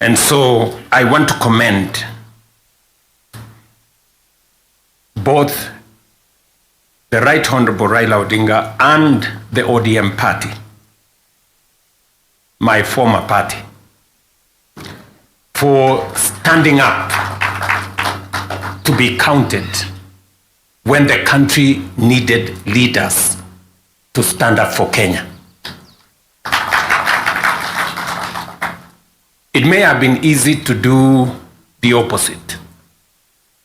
And so I want to commend both the Right Honorable Raila Odinga and the ODM party, my former party, for standing up to be counted when the country needed leaders to stand up for Kenya. It may have been easy to do the opposite.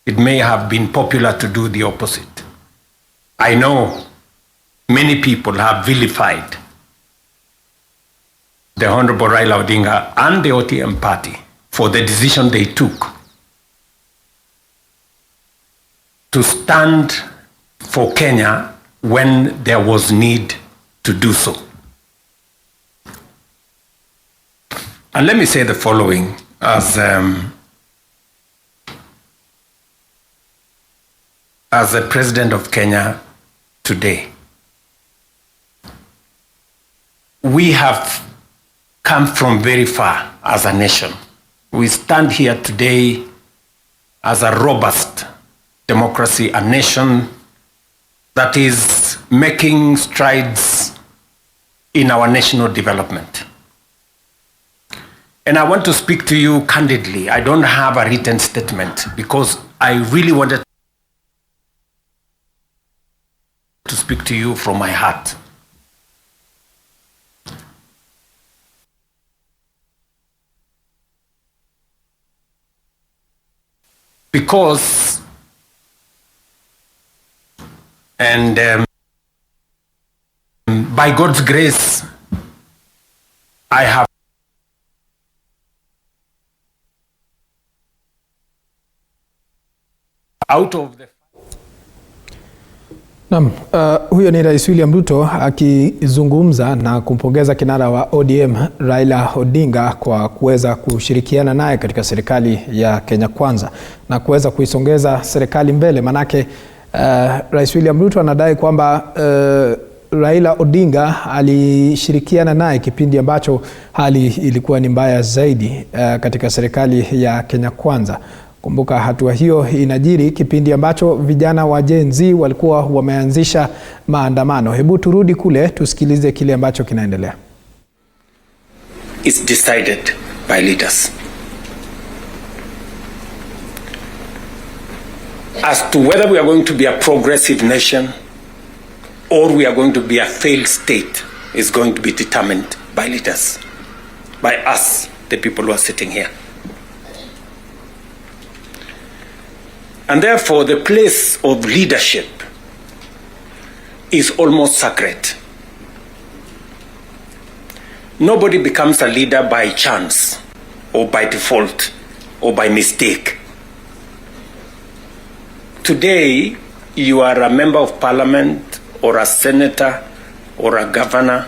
It may have been popular to do the opposite. I know many people have vilified the Honorable Raila Odinga and the ODM party for the decision they took to stand for Kenya when there was need to do so. And let me say the following as the President of Kenya today. We have come from very far as a nation. We stand here today as a robust democracy, a nation that is making strides in our national development. And I want to speak to you candidly. I don't have a written statement because I really wanted to speak to you from my heart. Because, and by God's grace, I have out of the Naam, huyo ni Rais William Ruto akizungumza na kumpongeza kinara wa ODM Raila Odinga kwa kuweza kushirikiana naye katika serikali ya Kenya Kwanza na kuweza kuisongeza serikali mbele. Manake Rais William Ruto anadai kwamba Raila Odinga alishirikiana naye kipindi ambacho hali ilikuwa ni mbaya zaidi katika serikali ya Kenya Kwanza. Kumbuka hatua hiyo inajiri kipindi ambacho vijana wa Gen Z walikuwa wameanzisha maandamano. Hebu turudi kule tusikilize kile ambacho kinaendelea. It's decided by leaders. As to whether we are going to be a progressive nation or we are going to be a failed state is going to be determined by leaders, by us, the people who are sitting here. And therefore, the place of leadership is almost sacred. Nobody becomes a leader by chance or by default or by mistake. Today, you are a member of parliament or a senator or a governor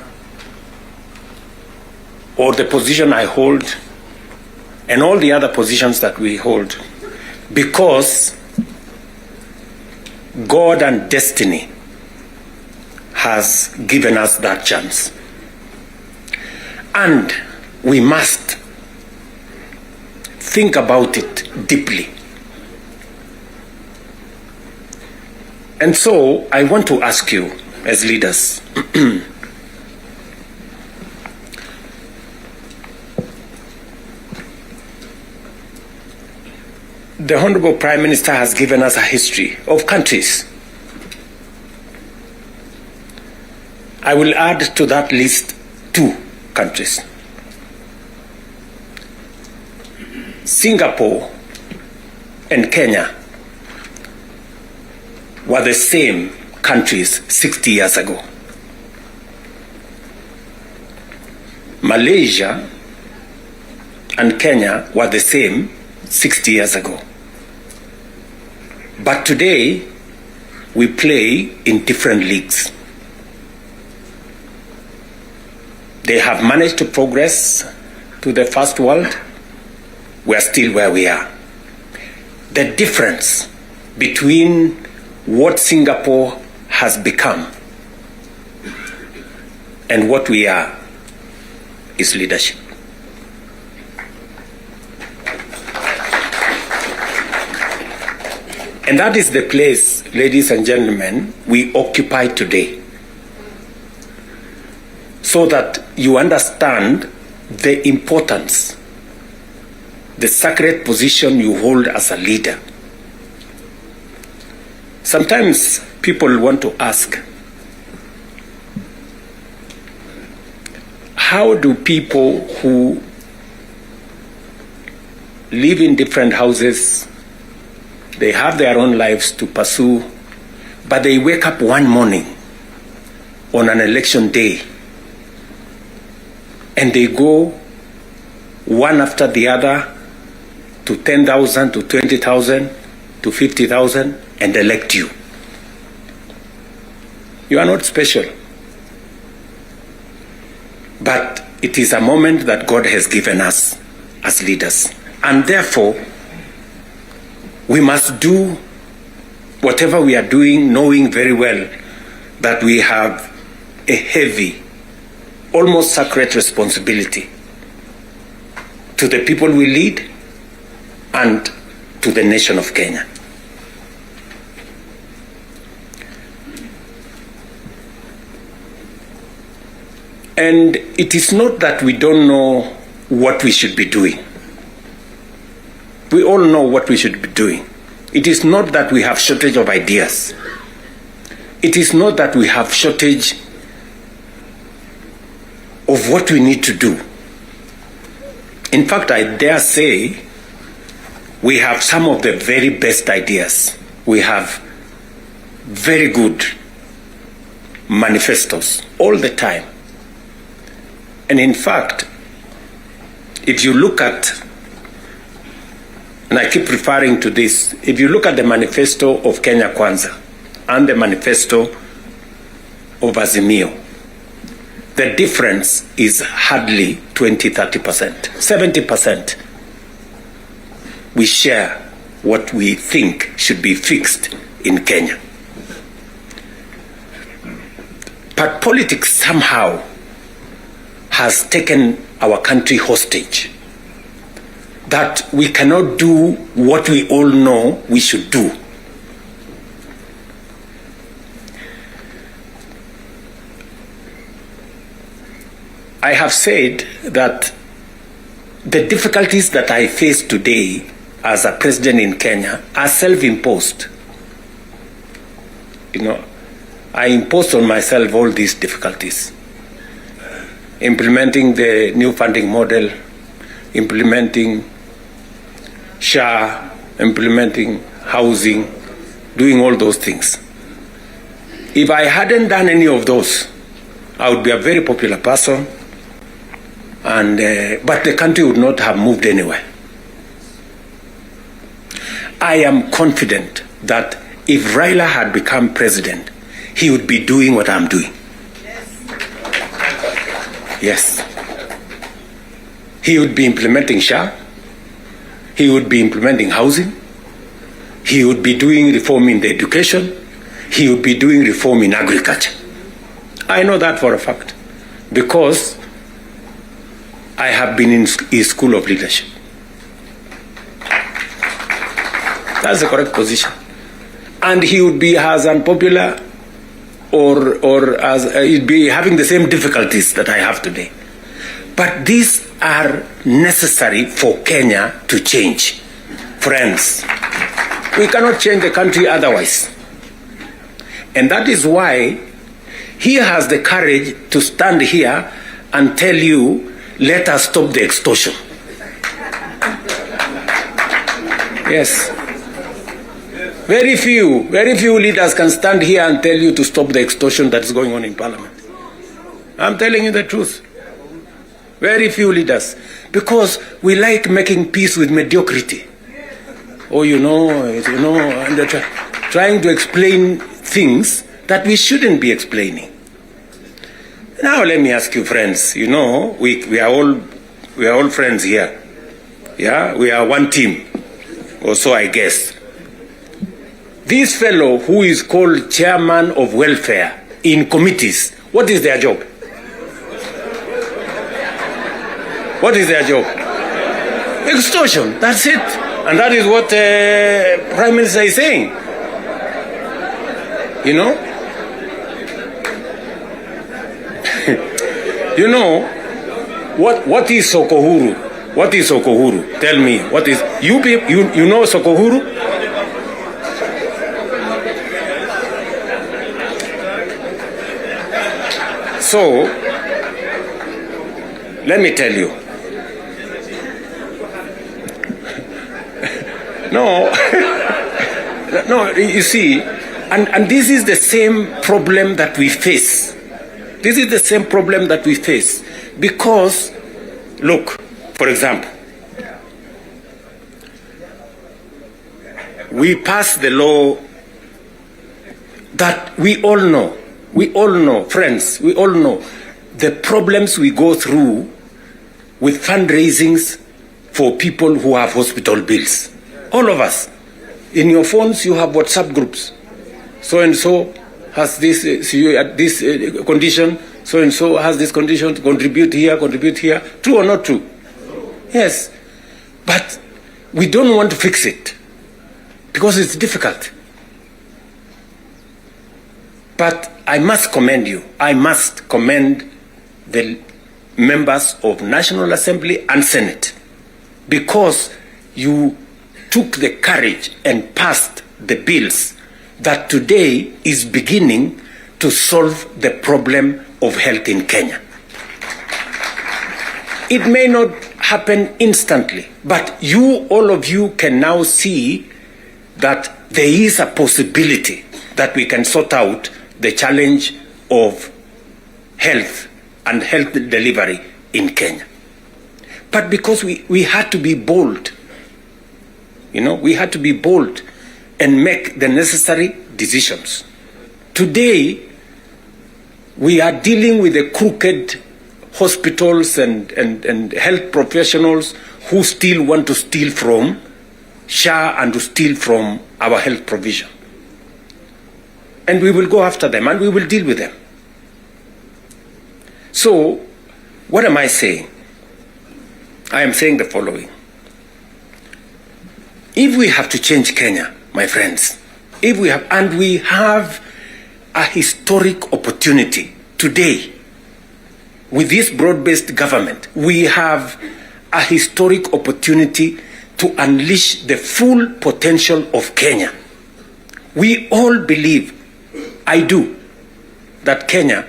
or the position I hold and all the other positions that we hold because God and destiny has given us that chance. And we must think about it deeply. And so I want to ask you as leaders, the Honorable Prime Minister has given us a history of countries. I will add to that list 2 countries. Singapore and Kenya were the same countries 60 years ago. Malaysia and Kenya were the same 60 years ago. But today, we play in different leagues. They have managed to progress to the first world. We are still where we are. The difference between what Singapore has become and what we are is leadership. And that is the place, ladies and gentlemen, we occupy today. So that you understand the importance, the sacred position you hold as a leader. Sometimes people want to ask, how do people who live in different houses, they have their own lives to pursue, but they wake up one morning on an election day and they go one after the other to 10,000, to 20,000, to 50,000 and elect you? You are not special. But it is a moment that God has given us as leaders. And therefore, we must do whatever we are doing, knowing very well that we have a heavy, almost sacred responsibility to the people we lead and to the nation of Kenya. And it is not that we don't know what we should be doing. We all know what we should be doing. It is not that we have shortage of ideas. It is not that we have shortage of what we need to do. In fact, I dare say we have some of the very best ideas. We have very good manifestos all the time. And in fact, if you look at, and I keep referring to this, if you look at the manifesto of Kenya Kwanza and the manifesto of Azimio, the difference is hardly 20-30%, 70%. We share what we think should be fixed in Kenya. But politics somehow has taken our country hostage, that we cannot do what we all know we should do. I have said that the difficulties that I face today as a president in Kenya are self-imposed. You know, I imposed on myself all these difficulties. Implementing the new funding model, implementing SHA, implementing housing, doing all those things. If I hadn't done any of those, I would be a very popular person, and but the country would not have moved anywhere. I am confident that if Raila had become president, he would be doing what I'm doing. Yes. He would be implementing SHA. He would be implementing housing. He would be doing reform in the education. He would be doing reform in agriculture. I know that for a fact because I have been in his school of leadership. That's the correct position. And he would be as unpopular or as he'd be having the same difficulties that I have today. But these are necessary for Kenya to change. Friends, we cannot change the country otherwise. And that is why he has the courage to stand here and tell you, let us stop the extortion. Yes. Very few leaders can stand here and tell you to stop the extortion that's going on in Parliament. I'm telling you the truth. Very few leaders. Because we like making peace with mediocrity. Oh, and they're trying to explain things that we shouldn't be explaining. Now let me ask you, friends, we are all friends here. Yeah, we are one team, or so I guess. This fellow who is called chairman of welfare in committees, what is their job? What is their job? Extortion, that's it. And that is what Prime Minister is saying. You know? You know, what is Sokohuru? What is Sokohuru? Tell me, what is, you know Sokohuru? So, let me tell you. No, no, you see, and this is the same problem that we face. This is the same problem that we face. Because, look, for example, we passed the law that we all know, friends, we all know the problems we go through with fundraisings for people who have hospital bills. All of us. In your phones, you have WhatsApp groups. So-and-so has this, this condition, so-and-so has this condition, contribute here. True or not true? Yes. But we don't want to fix it because it's difficult. But I must commend you. I must commend the members of National Assembly and Senate because you took the courage and passed the bills that today is beginning to solve the problem of health in Kenya. It may not happen instantly, but all of you can now see that there is a possibility that we can sort out the challenge of health and health delivery in Kenya. But because we had to be bold, we had to be bold and make the necessary decisions. Today, we are dealing with the crooked hospitals and health professionals who still want to steal from SHA and to steal from our health provision. And we will go after them and we will deal with them. So, what am I saying? I am saying the following. If we have to change Kenya, my friends, we have a historic opportunity today with this broad-based government, we have a historic opportunity to unleash the full potential of Kenya. We all believe, I do, that Kenya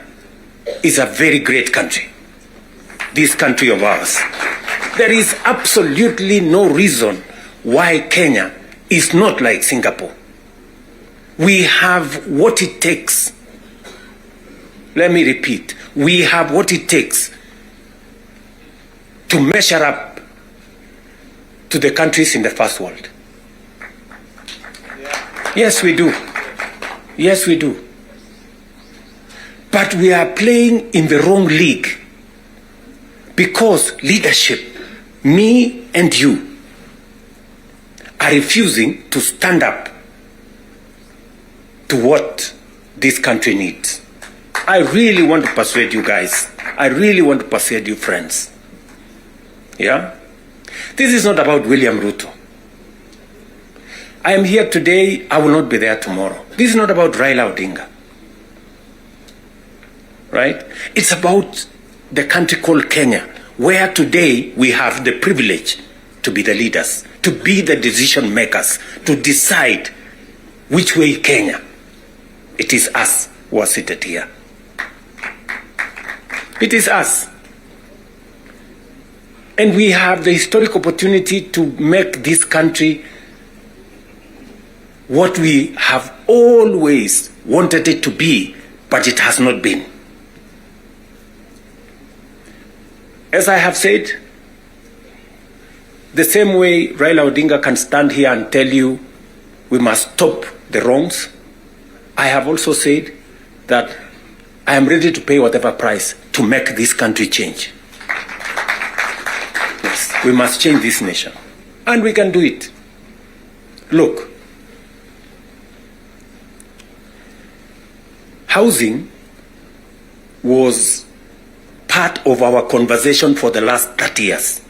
is a very great country, this country of ours. There is absolutely no reason why Kenya is not like Singapore. We have what it takes. Let me repeat. We have what it takes to measure up to the countries in the first world. Yes, we do. Yes, we do. But we are playing in the wrong league because leadership, me and you, are refusing to stand up to what this country needs. I really want to persuade you guys. I really want to persuade you friends. Yeah? This is not about William Ruto. I am here today, I will not be there tomorrow. This is not about Raila Odinga. Right? It's about the country called Kenya, where today we have the privilege to be the leaders, to be the decision makers, to decide which way Kenya. It is us who are seated here. It is us. And we have the historic opportunity to make this country what we have always wanted it to be, but it has not been. As I have said, the same way Raila Odinga can stand here and tell you we must stop the wrongs, I have also said that I am ready to pay whatever price to make this country change. Yes, we must change this nation. And we can do it. Look, housing was part of our conversation for the last 30 years.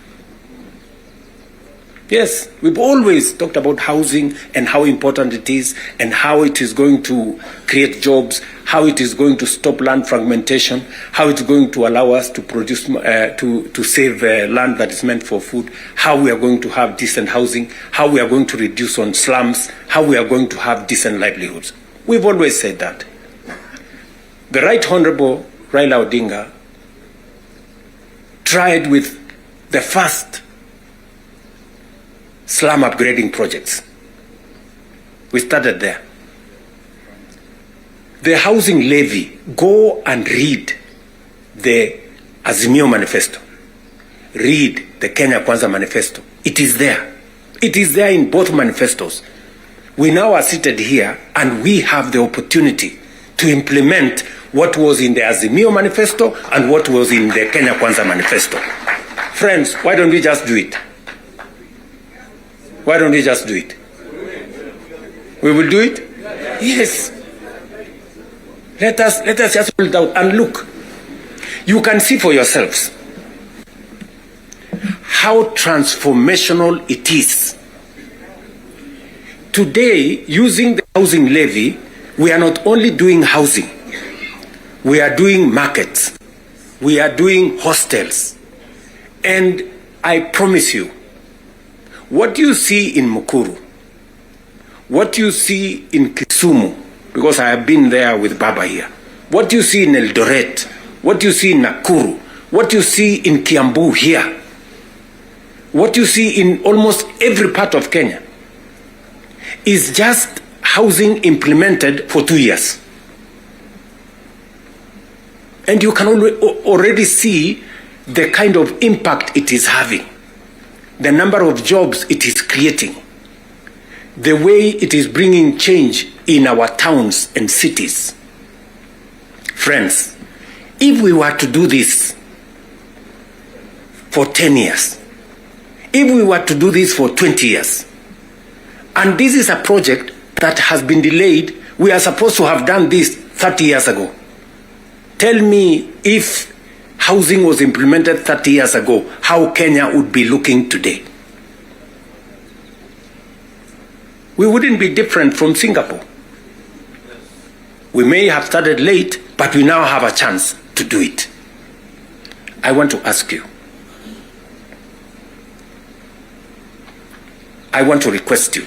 Yes, we've always talked about housing and how important it is and how it is going to create jobs, how it is going to stop land fragmentation, how it's going to allow us to produce, to save land that is meant for food, how we are going to have decent housing, how we are going to reduce on slums, how we are going to have decent livelihoods. We've always said that. The Right Honorable Raila Odinga tried with the first slum upgrading projects. We started there. The housing levy, go and read the Azimio Manifesto. Read the Kenya Kwanza Manifesto. It is there. It is there in both manifestos. We now are seated here and we have the opportunity to implement what was in the Azimio Manifesto and what was in the Kenya Kwanza Manifesto. Friends, why don't we just do it? Why don't we just do it? We will do it? Yes. Let us just hold it out and look. You can see for yourselves how transformational it is. Today, using the housing levy, we are not only doing housing, we are doing markets, we are doing hostels. And I promise you, what you see in Mukuru, what you see in Kisumu, because I have been there with Baba here, what you see in Eldoret, what you see in Nakuru, what you see in Kiambu here, what you see in almost every part of Kenya, is just housing implemented for 2 years. And you can already see the kind of impact it is having, the number of jobs it is creating, the way it is bringing change in our towns and cities. Friends, if we were to do this for 10 years, if we were to do this for 20 years, and this is a project that has been delayed, we are supposed to have done this 30 years ago. Tell me, if housing was implemented 30 years ago, how Kenya would be looking today? We wouldn't be different from Singapore. We may have started late, but we now have a chance to do it. I want to ask you, I want to request you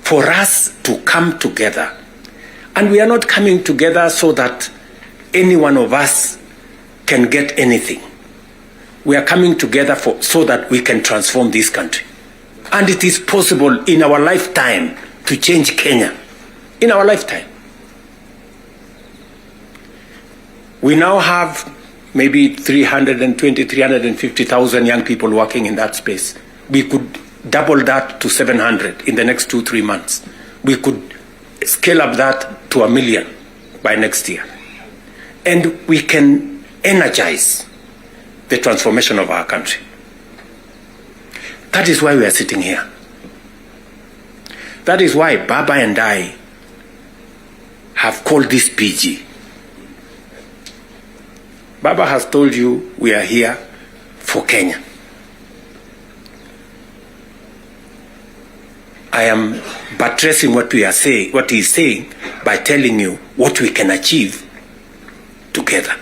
for us to come together. And we are not coming together so that any one of us can get anything. We are coming together so that we can transform this country. And it is possible in our lifetime to change Kenya. In our lifetime. We now have maybe 320, 350,000 young people working in that space. We could double that to 700 in the next 2-3 months. We could scale up that to 1 million by next year. And we can energize the transformation of our country. That is why we are sitting here. That is why Baba and I have called this PG. Baba has told you we are here for Kenya. I am buttressing what we are saying, what he is saying, by telling you what we can achieve together.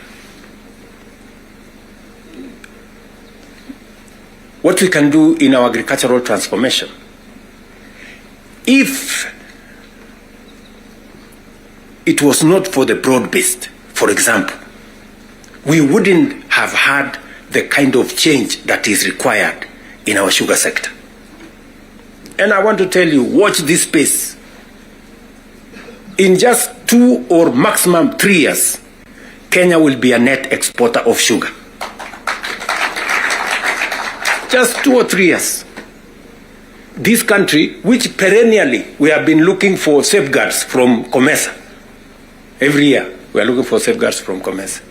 What we can do in our agricultural transformation. If it was not for the broad-based, for example, we wouldn't have had the kind of change that is required in our sugar sector. And I want to tell you, watch this space. In just 2 or maximum 3 years, Kenya will be a net exporter of sugar. Just 2 or 3 years. This country, which perennially we have been looking for safeguards from COMESA. Every year, we are looking for safeguards from COMESA.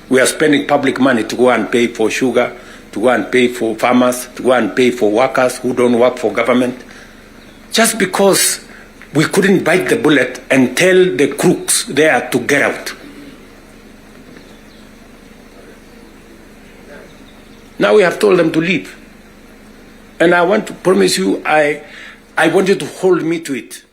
We are spending public money to go and pay for sugar, to go and pay for farmers, to go and pay for workers who don't work for government, just because we couldn't bite the bullet and tell the crooks there to get out. Now we have told them to leave. And I want to promise you, I want you to hold me to it.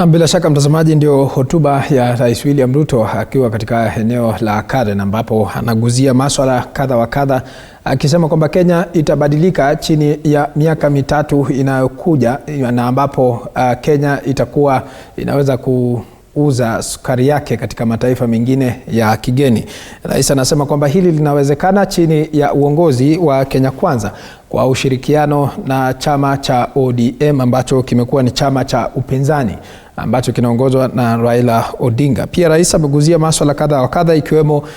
Bila shaka mtazamaji, ndio hotuba ya Rais William Ruto akiwa katika eneo la Karen, ambapo anaguzia masuala kadha wa kadha, akisema kwamba Kenya itabadilika chini ya miaka mitatu inayokuja, na ambapo Kenya itakuwa inaweza kuuza sukari yake katika mataifa mengine ya kigeni. Rais anasema kwamba hili linawezekana chini ya uongozi wa Kenya Kwanza kwa ushirikiano na chama cha ODM ambacho kimekuwa ni chama cha upinzani ambacho kinaongozwa na Raila Odinga. Pia rais ameguzia masuala kadha wa kadha, ikiwemo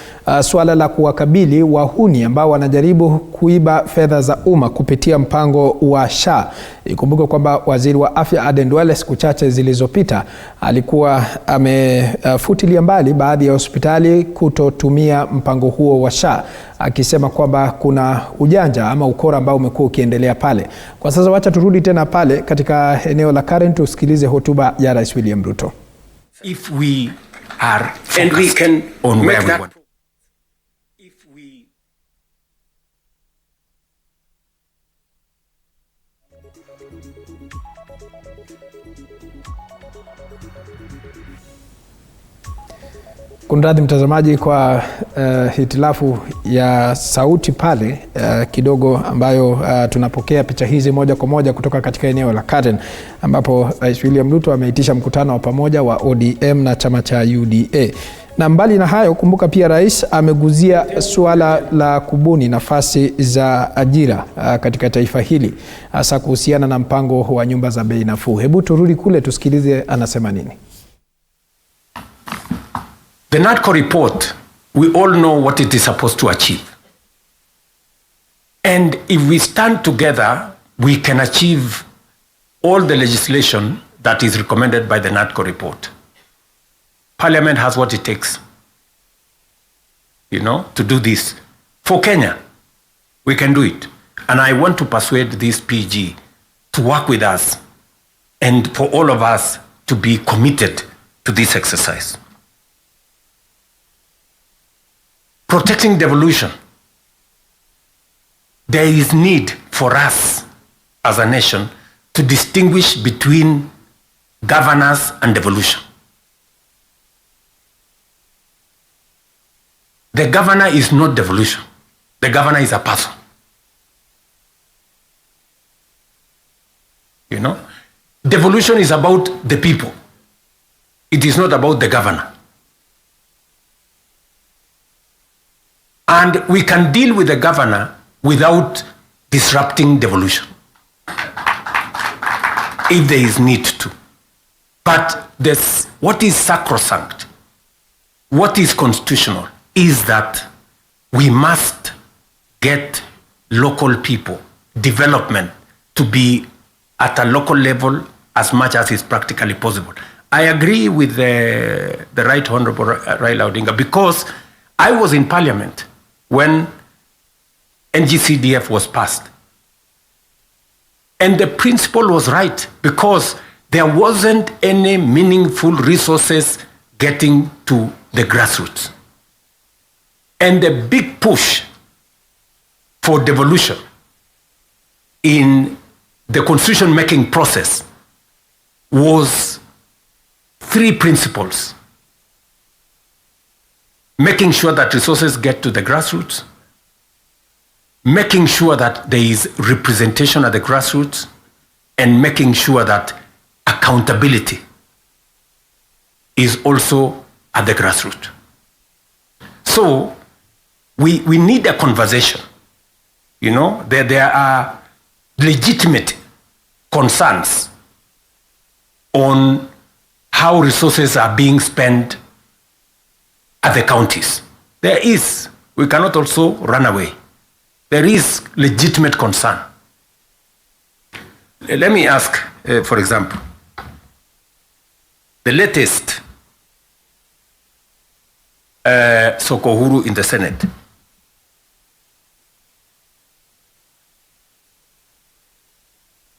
swala la kuwakabili wahuni ambao wanajaribu kuiba fedha za umma kupitia mpango wa SHA. Ikumbuke kwamba waziri wa afya Aden Duale siku chache zilizopita alikuwa amefutilia mbali baadhi ya hospitali kutotumia mpango huo wa SHA, akisema kwamba kuna ujanja ama ukora ambao umekuwa ukiendelea pale. Kwa sasa wacha turudi tena pale katika eneo la Karen tusikilize hotuba ya Rais William Ruto. If we are and we can on where we want. Kunradhi mtazamaji kwa hitilafu ya sauti pale kidogo, ambayo tunapokea picha hizi moja kwa moja kutoka katika eneo la Karen, ambapo Rais William Ruto ameitisha mkutano wa pamoja wa ODM na chama cha UDA. Na mbali na hayo, kumbuka pia rais ameguzia suala la kubuni nafasi za ajira katika taifa hili, hasa kuhusiana na mpango wa nyumba za bei nafuu. Hebu turudi kule tusikilize anasema nini. The NADCO report, we all know what it is supposed to achieve. And if we stand together, we can achieve all the legislation that is recommended by the NADCO report. Parliament has what it takes, to do this. For Kenya, we can do it. And I want to persuade this PG to work with us and for all of us to be committed to this exercise. Protecting devolution. There is need for us as a nation to distinguish between governance and devolution. The governor is not devolution. The governor is a person. Devolution is about the people. It is not about the governor. And we can deal with the governor without disrupting devolution, if there is need to. But what is sacrosanct, what is constitutional, is that we must get local people, development, to be at a local level as much as is practically possible. I agree with the Right Honorable Raila Odinga, because I was in Parliament when NGCDF was passed. And the principle was right, because there wasn't any meaningful resources getting to the grassroots. And the big push for devolution in the constitution-making process was three principles: making sure that resources get to the grassroots, making sure that there is representation at the grassroots, and making sure that accountability is also at the grassroots. So we need a conversation. There are legitimate concerns on how resources are being spent at the counties. There is. We cannot also run away. There is legitimate concern. Let me ask, for example, the latest Sokohuru in the Senate.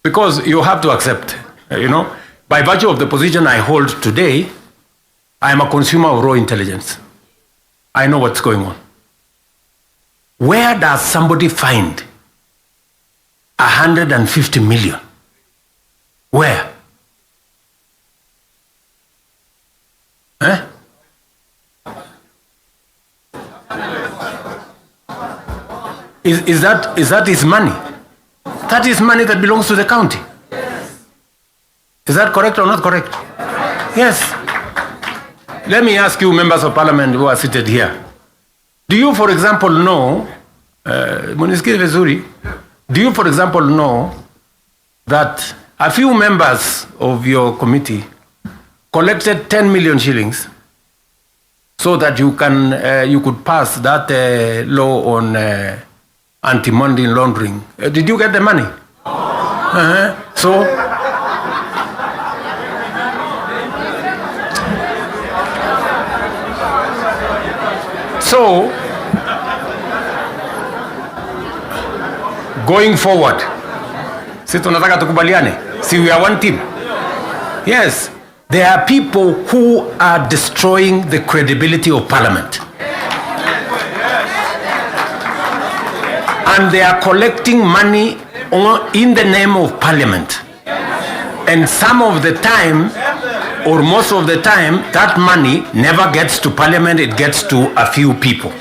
Because you have to accept, by virtue of the position I hold today, I am a consumer of raw intelligence. I know what's going on. Where does somebody find 150 million. Where? Eh? Is that his money? That is money that belongs to the county. Is that correct or not correct? Yes. Let me ask you, members of parliament who are seated here. Do you, for example, know, do you, for example, know that a few members of your committee collected 10 million shillings so that you could pass that law on anti-money laundering? Did you get the money? So going forward, si tunataka tukubaliane, si we are one team. Yes, there are people who are destroying the credibility of parliament. And they are collecting money in the name of parliament. And some of the time, or most of the time, that money never gets to parliament, it gets to a few people.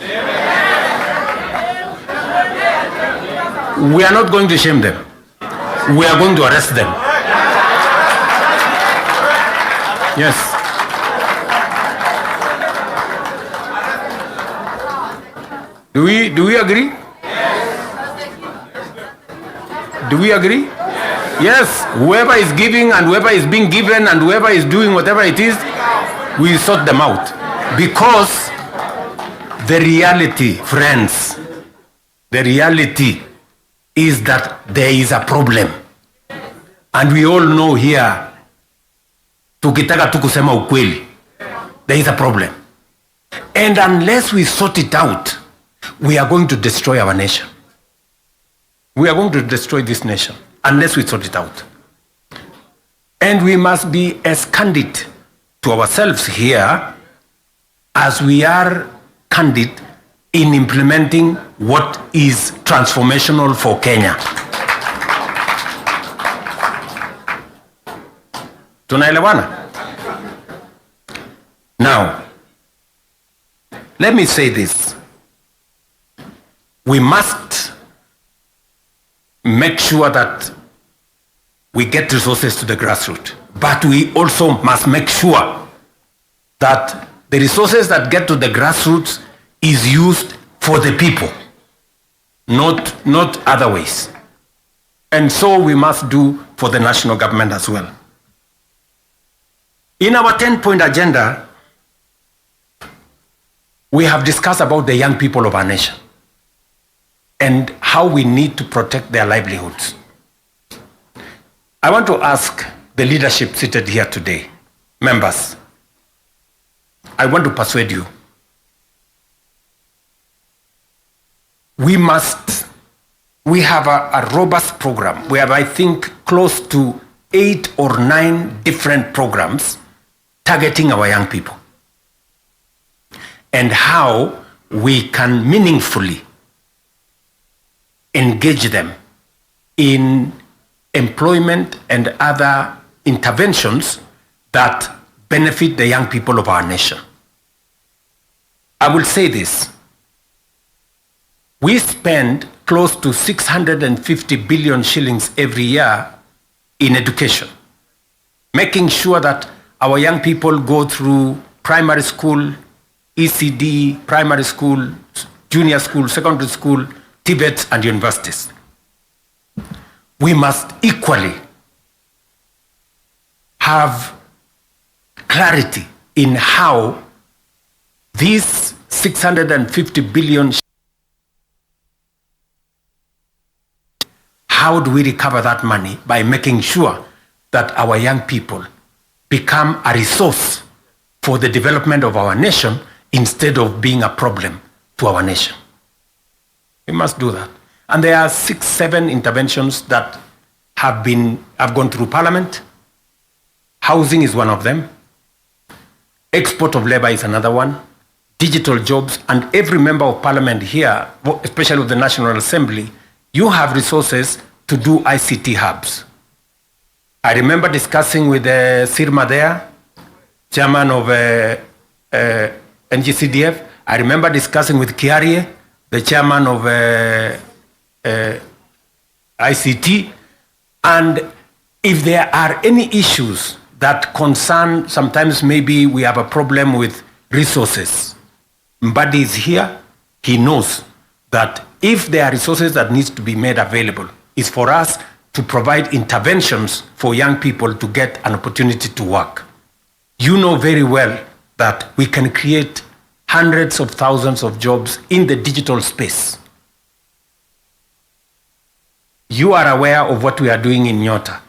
We are not going to shame them. We are going to arrest them. Yes. Do we agree? Do we agree? Yes. Whoever is giving and whoever is being given and whoever is doing whatever it is, we sort them out. Because the reality, friends, the reality is that there is a problem. And we all know here, tukitaka tu kusema ukweli, there is a problem. And unless we sort it out, we are going to destroy our nation. We are going to destroy this nation unless we sort it out. And we must be as candid to ourselves here as we are candid in implementing what is transformational for Kenya. Tunaelewana? Now, let me say this. We must make sure that we get resources to the grassroots, but we also must make sure that the resources that get to the grassroots is used for the people, not other ways. And so we must do for the national government as well. In our 10-point agenda, we have discussed about the young people of our nation and how we need to protect their livelihoods. I want to ask the leadership seated here today, members, I want to persuade you. We have a robust program. We have, I think, close to 8 or 9 different programs targeting our young people and how we can meaningfully engage them in employment and other interventions that benefit the young people of our nation. I will say this. We spend close to 650 billion shillings every year in education, making sure that our young people go through primary school, ECD, primary school, junior school, secondary school, TVETs, and universities. We must equally have clarity in how these 650 billion, how do we recover that money by making sure that our young people become a resource for the development of our nation instead of being a problem to our nation. We must do that. And there are 6, 7 interventions that have gone through Parliament. Housing is one of them. Export of labor is another one. Digital jobs, and every member of Parliament here, especially of the National Assembly, you have resources to do ICT hubs. I remember discussing with Sirma there, chairman of NGCDF. I remember discussing with Kiarie, the chairman of ICT. And if there are any issues that concern, sometimes maybe we have a problem with resources, Mbadi is here, he knows that if there are resources that needs to be made available, it's for us to provide interventions for young people to get an opportunity to work. You know very well that we can create hundreds of thousands of jobs in the digital space. You are aware of what we are doing in Nyota.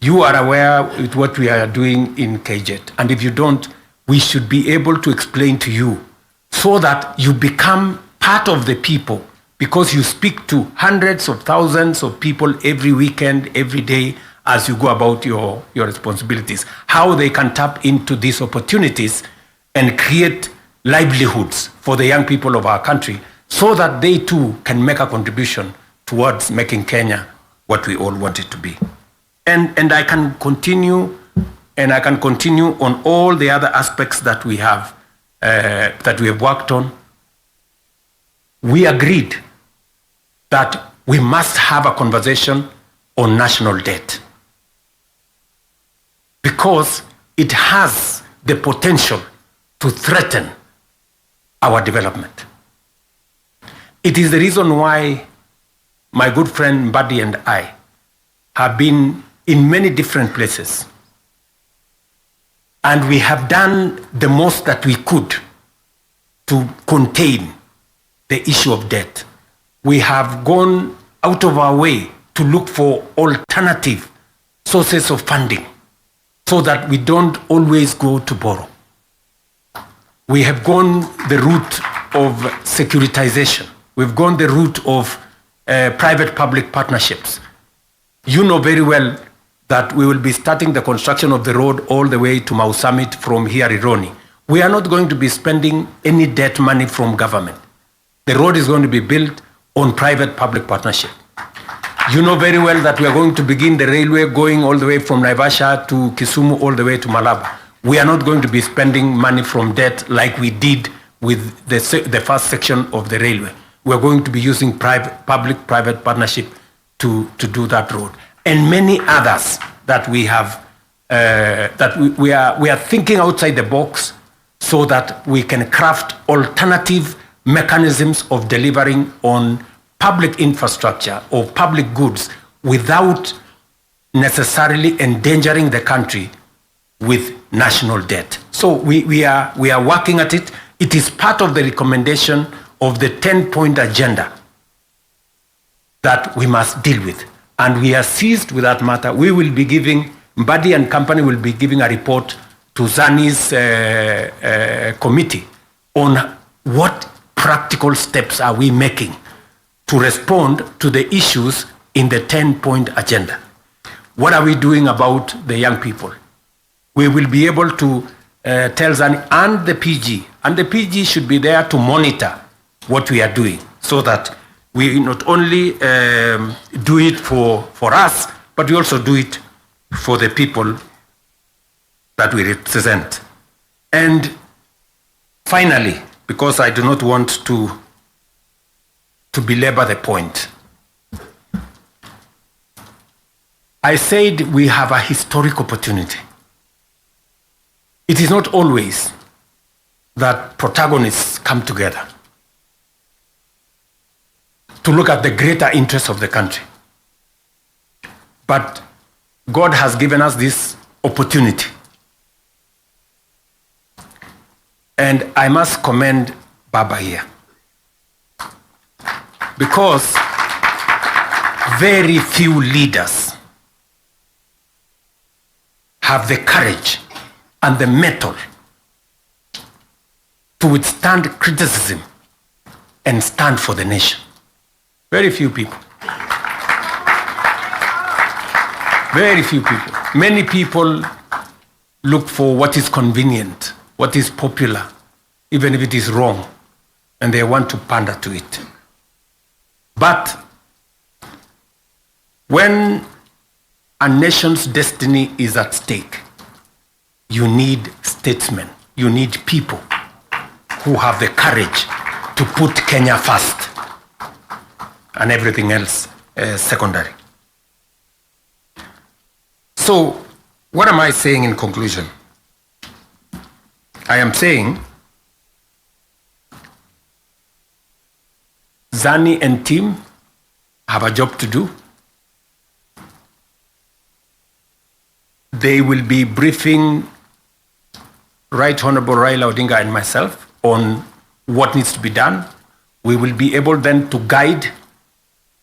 You are aware of what we are doing in KJet. And if you don't, we should be able to explain to you so that you become part of the people, because you speak to hundreds of thousands of people every weekend, every day, as you go about your responsibilities, how they can tap into these opportunities and create livelihoods for the young people of our country so that they too can make a contribution towards making Kenya what we all want it to be. And I can continue, and I can continue on all the other aspects that we have worked on. We agreed that we must have a conversation on national debt because it has the potential to threaten our development. It is the reason why my good friend Mbadi and I have been in many different places, and we have done the most that we could to contain the issue of debt. We have gone out of our way to look for alternative sources of funding so that we don't always go to borrow. We have gone the route of securitization. We've gone the route of private-public partnerships. You know very well that we will be starting the construction of the road all the way to Mau Summit from here, Ironi. We are not going to be spending any debt money from government. The road is going to be built on private-public partnership. You know very well that we are going to begin the railway going all the way from Naivasha to Kisumu all the way to Malaba. We are not going to be spending money from debt like we did with the first section of the railway. We are going to be using public-private partnership to do that road. And many others that we have, we are thinking outside the box so that we can craft alternative mechanisms of delivering on public infrastructure or public goods without necessarily endangering the country with national debt. So we are working at it. It is part of the recommendation of the 10-point agenda that we must deal with. And we are seized with that matter. We will be giving, Mbadi and company will be giving a report to Zani's committee on what practical steps are we making to respond to the issues in the 10-point agenda. What are we doing about the young people? We will be able to tell Zani and the PG should be there to monitor what we are doing so that we not only do it for us, but we also do it for the people that we represent. And finally, because I do not want to belabor the point, I said we have a historic opportunity. It is not always that protagonists come together to look at the greater interests of the country. But God has given us this opportunity. And I must commend Baba here, because very few leaders have the courage and the mettle to withstand criticism and stand for the nation. Very few people. Very few people. Many people look for what is convenient, what is popular, even if it is wrong, and they want to pander to it. But When a nation's destiny is at stake, you need statesmen, you need people who have the courage to put Kenya first and everything else secondary. So, what am I saying in conclusion? I am saying Zani and team have a job to do. They will be briefing Right Honorable Raila Odinga and myself on what needs to be done. We will be able then to guide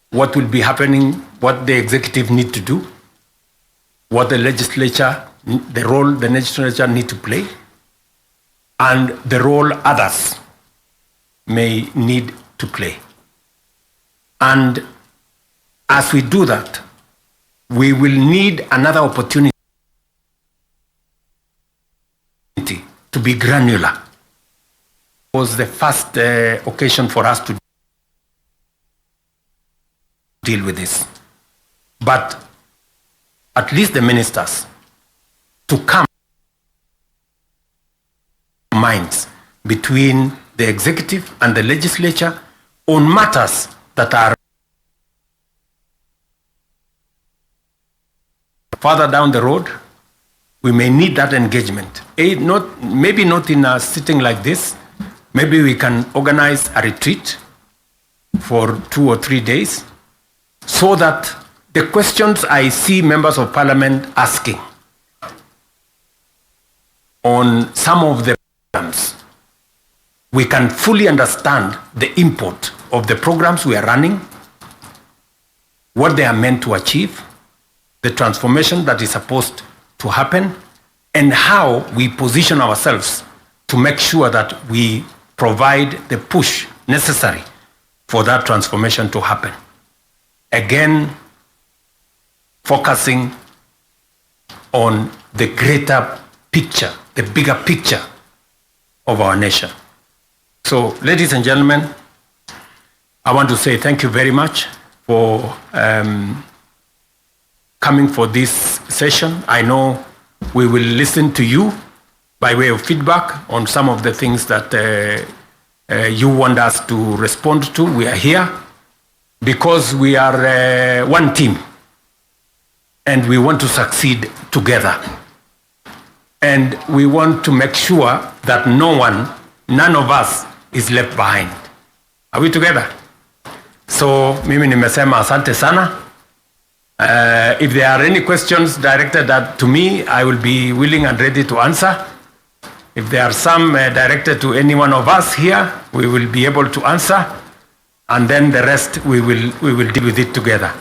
what will be happening, what the executive need to do, what the legislature, the role the legislature need to play, and the role others may need to play. And as we do that, we will need another opportunity to be granular. It was the first occasion for us to deal with this. But at least the ministers to come minds between the executive and the legislature on matters that are further down the road. We may need that engagement. Maybe not in a sitting like this. Maybe we can organize a retreat for 2 or 3 days so that the questions I see members of parliament asking on some of the programs, we can fully understand the import of the programs we are running, what they are meant to achieve, the transformation that is supposed to happen, and how we position ourselves to make sure that we provide the push necessary for that transformation to happen. Again, focusing on the greater picture, the bigger picture of our nation. So, ladies and gentlemen, I want to say thank you very much for coming for this session. I know we will listen to you by way of feedback on some of the things that you want us to respond to. We are here because we are one team and we want to succeed together. And we want to make sure that none of us is left behind. Are we together? So, mimi nimesema asante sana. If there are any questions directed to me, I will be willing and ready to answer. If there are some directed to any one of us here, we will be able to answer. And then the rest, we will deal with it together.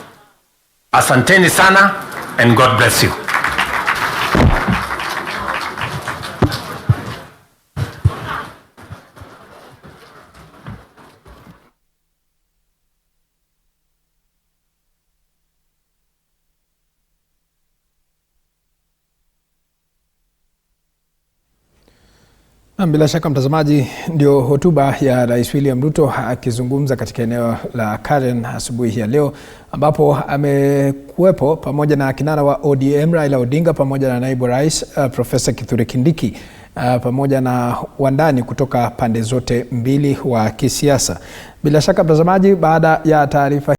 Asanteni sana, and God bless you. Bila shaka mtazamaji, ndio hotuba ya Rais William Ruto akizungumza katika eneo la Karen asubuhi ya leo, ambapo amekuwepo pamoja na kinara wa ODM Raila Odinga pamoja na naibu rais Profesa Kithure Kindiki pamoja na wandani kutoka pande zote mbili wa kisiasa. Bila shaka mtazamaji, baada ya taarifa